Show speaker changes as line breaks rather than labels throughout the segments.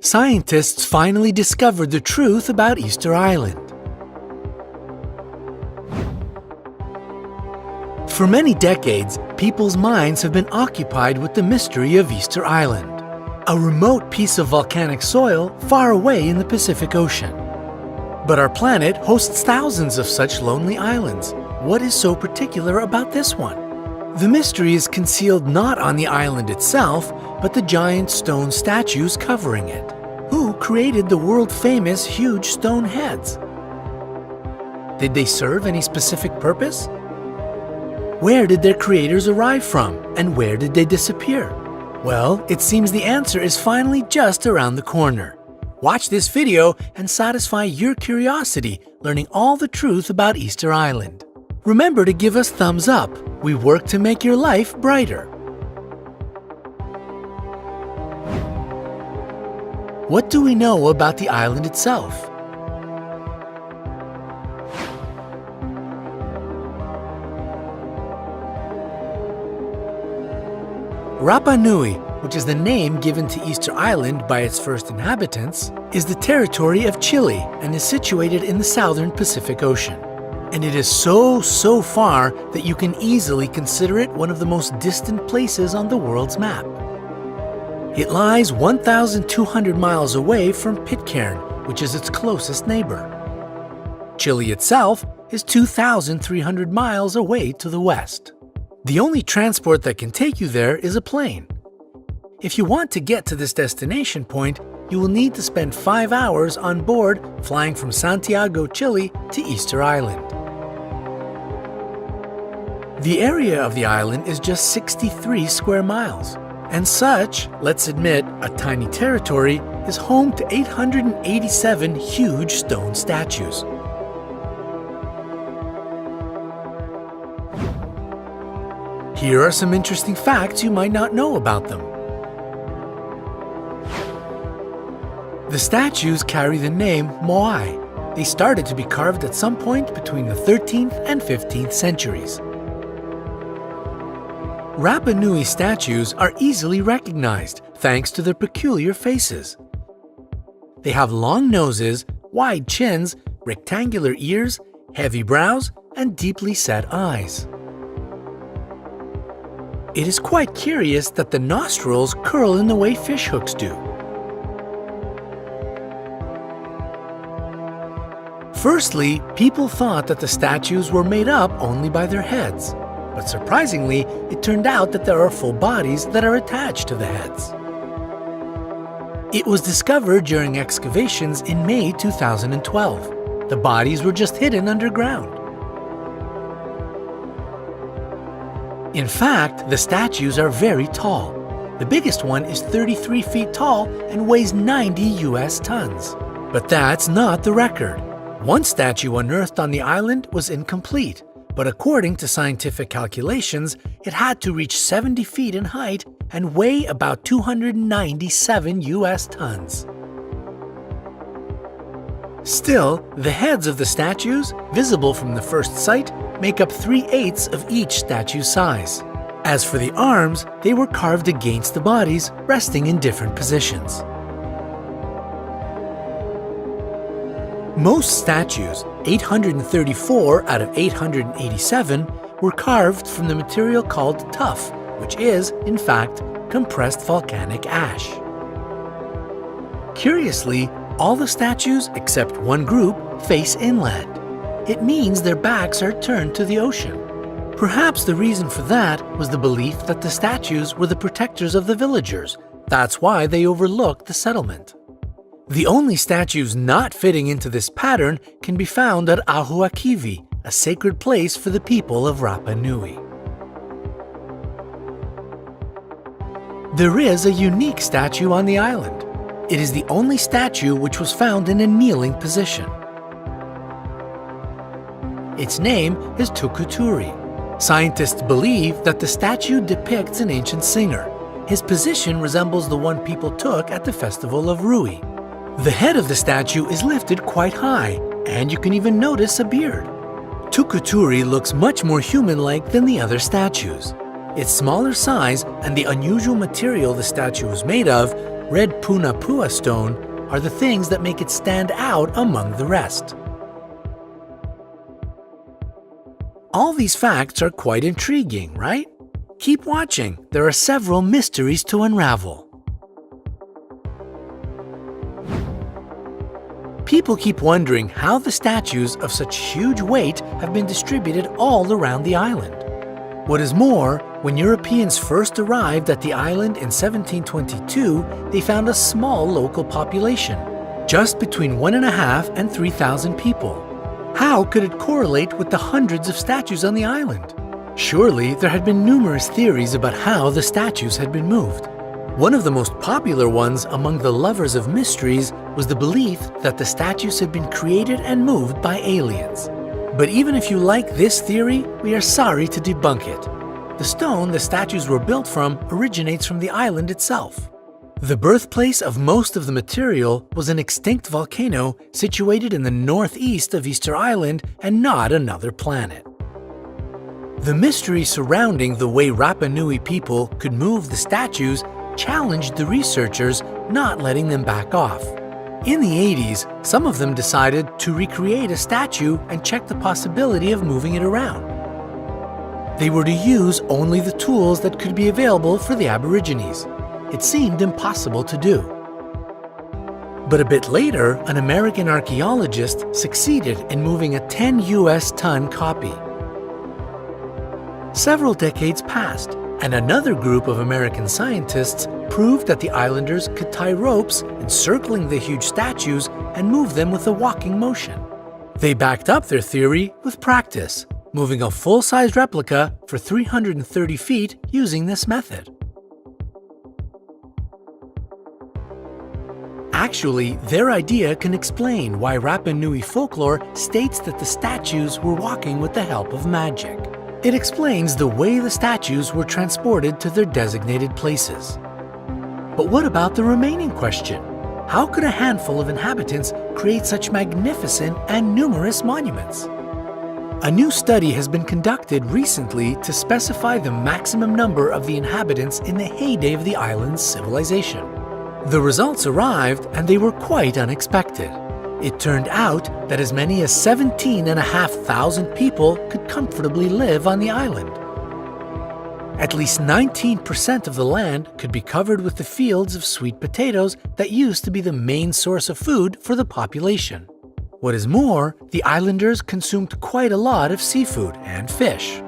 Scientists finally discovered the truth about Easter Island. For many decades, people's minds have been occupied with the mystery of Easter Island, a remote piece of volcanic soil far away in the Pacific Ocean. But our planet hosts thousands of such lonely islands. What is so particular about this one? The mystery is concealed not on the island itself, but the giant stone statues covering it. Who created the world-famous huge stone heads? Did they serve any specific purpose? Where did their creators arrive from, and where did they disappear? Well, it seems the answer is finally just around the corner. Watch this video and satisfy your curiosity, learning all the truth about Easter Island. Remember to give us thumbs up. We work to make your life brighter. What do we know about the island itself? Rapa Nui, which is the name given to Easter Island by its first inhabitants, is the territory of Chile and is situated in the southern Pacific Ocean. And it is so far that you can easily consider it one of the most distant places on the world's map. It lies 1,200 miles away from Pitcairn, which is its closest neighbor. Chile itself is 2,300 miles away to the west. The only transport that can take you there is a plane. If you want to get to this destination point, you will need to spend 5 hours on board flying from Santiago, Chile to Easter Island. The area of the island is just 63 square miles, and such, let's admit, a tiny territory, is home to 887 huge stone statues. Here are some interesting facts you might not know about them. The statues carry the name Moai. They started to be carved at some point between the 13th and 15th centuries. Rapa Nui statues are easily recognized thanks to their peculiar faces. They have long noses, wide chins, rectangular ears, heavy brows, and deeply set eyes. It is quite curious that the nostrils curl in the way fishhooks do. Firstly, people thought that the statues were made up only by their heads. But surprisingly, it turned out that there are full bodies that are attached to the heads. It was discovered during excavations in May 2012. The bodies were just hidden underground. In fact, the statues are very tall. The biggest one is 33 feet tall and weighs 90 US tons. But that's not the record. One statue unearthed on the island was incomplete. But according to scientific calculations, it had to reach 70 feet in height and weigh about 297 US tons. Still, the heads of the statues, visible from the first sight, make up 3/8 of each statue's size. As for the arms, they were carved against the bodies, resting in different positions. Most statues, 834 out of 887, were carved from the material called tuff, which is, in fact, compressed volcanic ash. Curiously, all the statues except one group face inland. It means their backs are turned to the ocean. Perhaps the reason for that was the belief that the statues were the protectors of the villagers. That's why they overlooked the settlement. The only statues not fitting into this pattern can be found at Ahuakivi, a sacred place for the people of Rapa Nui. There is a unique statue on the island. It is the only statue which was found in a kneeling position. Its name is Tukuturi. Scientists believe that the statue depicts an ancient singer. His position resembles the one people took at the festival of Rui. The head of the statue is lifted quite high, and you can even notice a beard. Tukuturi looks much more human-like than the other statues. Its smaller size and the unusual material the statue was made of red Punapua stone are the things that make it stand out among the rest. All these facts are quite intriguing, right? Keep watching, there are several mysteries to unravel. People keep wondering how the statues of such huge weight have been distributed all around the island. What is more, when Europeans first arrived at the island in 1722, they found a small local population, just between 1,500 and 3,000 people. How could it correlate with the hundreds of statues on the island? Surely there had been numerous theories about how the statues had been moved. One of the most popular ones among the lovers of mysteries was the belief that the statues had been created and moved by aliens. But even if you like this theory, we are sorry to debunk it. The stone the statues were built from originates from the island itself. The birthplace of most of the material was an extinct volcano situated in the northeast of Easter Island and not another planet. The mystery surrounding the way Rapa Nui people could move the statues challenged the researchers, not letting them back off. In the 80s, some of them decided to recreate a statue and check the possibility of moving it around. They were to use only the tools that could be available for the Aborigines. It seemed impossible to do. But a bit later, an American archaeologist succeeded in moving a 10 US ton copy. Several decades passed, and another group of American scientists proved that the islanders could tie ropes encircling the huge statues and move them with a walking motion. They backed up their theory with practice, moving a full-size replica for 330 feet using this method. Actually, their idea can explain why Rapa Nui folklore states that the statues were walking with the help of magic. It explains the way the statues were transported to their designated places. But what about the remaining question? How could a handful of inhabitants create such magnificent and numerous monuments? A new study has been conducted recently to specify the maximum number of the inhabitants in the heyday of the island's civilization. The results arrived and they were quite unexpected. It turned out that as many as 17,500 people could comfortably live on the island. At least 19% of the land could be covered with the fields of sweet potatoes that used to be the main source of food for the population. What is more, the islanders consumed quite a lot of seafood and fish.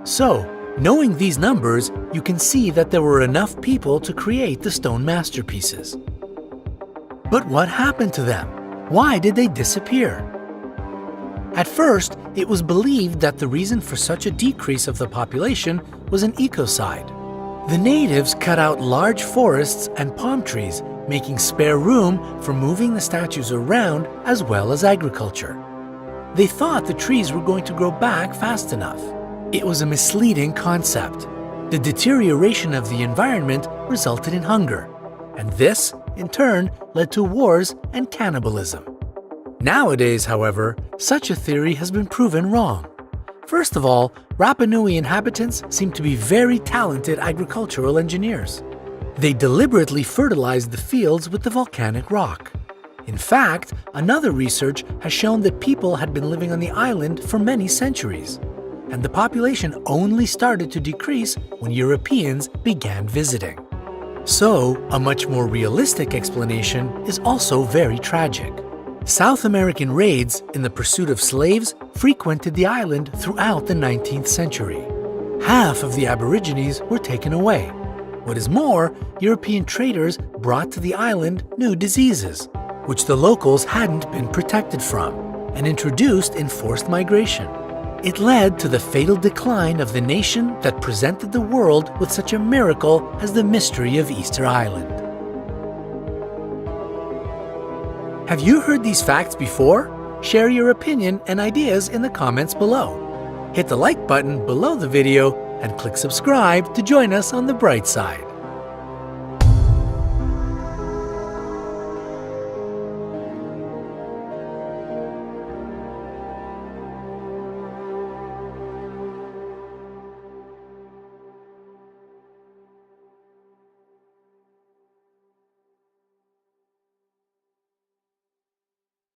So, knowing these numbers, you can see that there were enough people to create the stone masterpieces. But what happened to them? Why did they disappear? At first, it was believed that the reason for such a decrease of the population was an ecocide. The natives cut out large forests and palm trees, making spare room for moving the statues around as well as agriculture. They thought the trees were going to grow back fast enough. It was a misleading concept. The deterioration of the environment resulted in hunger, and this, in turn, led to wars and cannibalism. Nowadays, however, such a theory has been proven wrong. First of all, Rapa Nui inhabitants seem to be very talented agricultural engineers. They deliberately fertilized the fields with the volcanic rock. In fact, another research has shown that people had been living on the island for many centuries, and the population only started to decrease when Europeans began visiting. So, a much more realistic explanation is also very tragic. South American raids in the pursuit of slaves frequented the island throughout the 19th century. Half of the Aborigines were taken away. What is more, European traders brought to the island new diseases, which the locals hadn't been protected from, and introduced enforced migration. It led to the fatal decline of the nation that presented the world with such a miracle as the mystery of Easter Island. Have you heard these facts before? Share your opinion and ideas in the comments below. Hit the like button below the video and click subscribe to join us on the bright side.